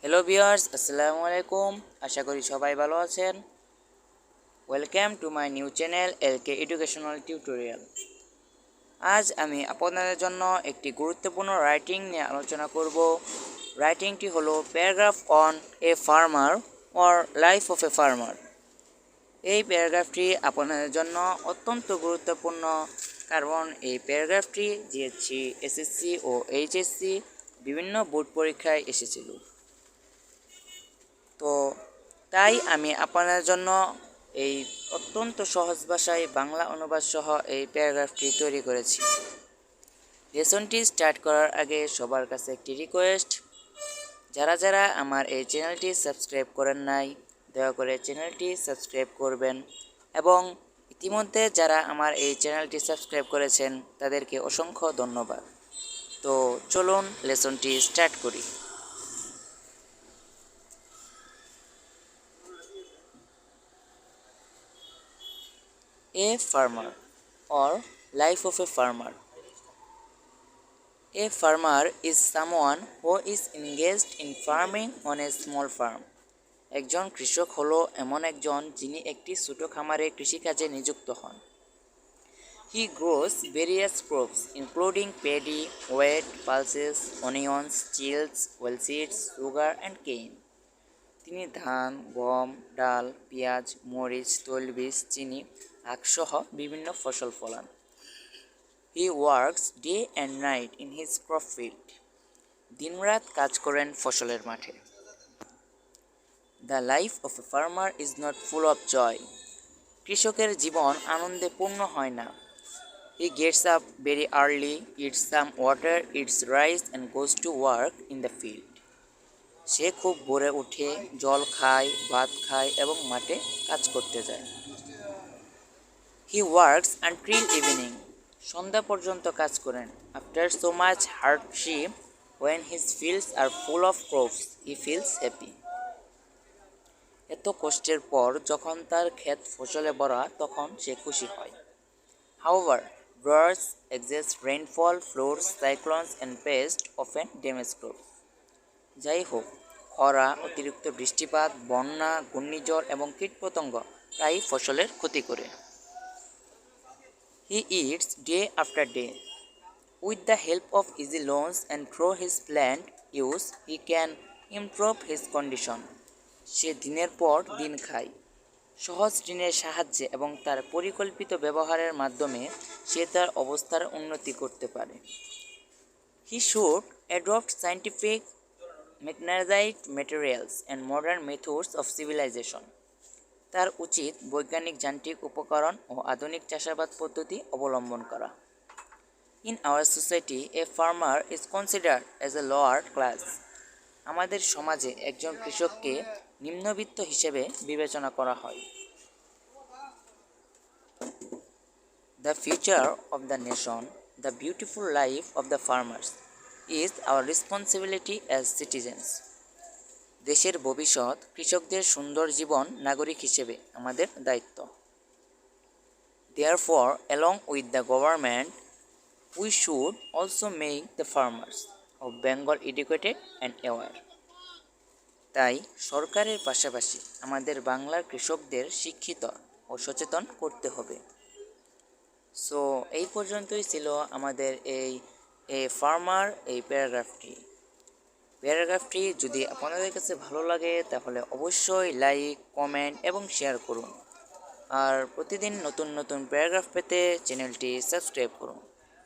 Hello viewers, আসসালামু আলাইকুম। আশা করি সবাই ভালো আছেন। Welcome to my new channel LK educational tutorial. আজ আমি আপনাদের জন্য একটি গুরুত্বপূর্ণ রাইটিং নিয়ে আলোচনা করব। রাইটিংটি হলো paragraph on a farmer or life of a farmer. এই প্যারাগ্রাফটি আপনাদের জন্য অত্যন্ত গুরুত্বপূর্ণ, কারণ এই প্যারাগ্রাফটি জিএসসি, এসএসসি ও এইচএসসি বিভিন্ন বোর্ড পরীক্ষায় এসেছিল। তো তাই আমি আপনাদের জন্য এই অত্যন্ত সহজ ভাষায় বাংলা অনুবাদ সহ এই প্যারাগ্রাফটি তৈরি করেছি। লেসনটি স্টার্ট করার আগে সবার কাছে একটি রিকোয়েস্ট, যারা যারা আমার এই চ্যানেলটি সাবস্ক্রাইব করেন নাই, দয়া করে চ্যানেলটি সাবস্ক্রাইব করবেন, এবং ইতিমধ্যে যারা আমার এই চ্যানেলটি সাবস্ক্রাইব করেছেন তাদেরকে অসংখ্য ধন্যবাদ। তো চলুন লেসনটি স্টার্ট করি। A farmer or life of a farmer. A farmer is someone who is engaged in farming on a small farm. একজন কৃষক হলো এমন একজন যিনি একটি ছোট খামারে কৃষিকাজে নিযুক্ত হন। He grows various crops including paddy, wheat, pulses, onions, chills, oilseeds, sugar and cane. তিনি ধান, গম, ডাল, পেঁয়াজ, মরিচ, তৈলবীজ, চিনি, আখসহ বিভিন্ন ফসল ফলান। He works day and night in his crop field. দিনরাত কাজ করেন ফসলের মাঠে। The life of a farmer is not full of joy. কৃষকের জীবন আনন্দে পূর্ণ হয় না। He gets up very early, eats some water, eats rice and goes to work in the field. সে খুব ভোরে উঠে জল খায়, ভাত খায় এবং মাঠে কাজ করতে যায়। He works until evening. সন্ধ্যা পর্যন্ত কাজ করেন। After so much hardship, when his fields are full of crops, he feels happy. এত কষ্টের পর যখন তার ক্ষেত ফসলে ভরা তখন সে খুশি হয়। However, droughts, excess rainfall, floods, cyclones and pests often damage crops. যাই হোক, খরা, অতিরিক্ত বৃষ্টিপাত, বন্যা, ঘূর্ণিঝড় এবং কীটপতঙ্গ প্রায়ই ফসলের ক্ষতি করে। He eats day after day. With the help of easy loans and through his planned use, he can improve his condition. সে দিনের পর দিন খায়। সহজ ঋণের সাহায্যে এবং তার পরিকল্পিত ব্যবহারের মাধ্যমে সে তার অবস্থার উন্নতি করতে পারে। He should adopt scientific, mechanized materials and modern methods of civilization. তার উচিত বৈজ্ঞানিক যান্ত্রিক উপকরণ ও আধুনিক চাষাবাদ পদ্ধতি অবলম্বন করা। In our society, a farmer is considered as a lower class. আমাদের সমাজে একজন কৃষককে নিম্নবিত্ত হিসেবে বিবেচনা করা হয়। The future of the nation, the beautiful life of the farmers, is our responsibility as citizens. দেশের ভবিষ্যৎ, কৃষকদের সুন্দর জীবন নাগরিক হিসেবে আমাদের দায়িত্ব। Therefore, along with the government, we should also make the farmers of Bengal educated and aware. তাই সরকারের পাশাপাশি আমাদের বাংলার কৃষকদের শিক্ষিত ও সচেতন করতে হবে। সো এই পর্যন্তই ছিল আমাদের এই ফার্মার এই প্যারাগ্রাফটি যদি আপনাদের কাছে ভালো লাগে তাহলে অবশ্যই লাইক, কমেন্ট এবং শেয়ার করুন। আর প্রতিদিন নতুন নতুন প্যারাগ্রাফ পেতে চ্যানেলটি সাবস্ক্রাইব করুন।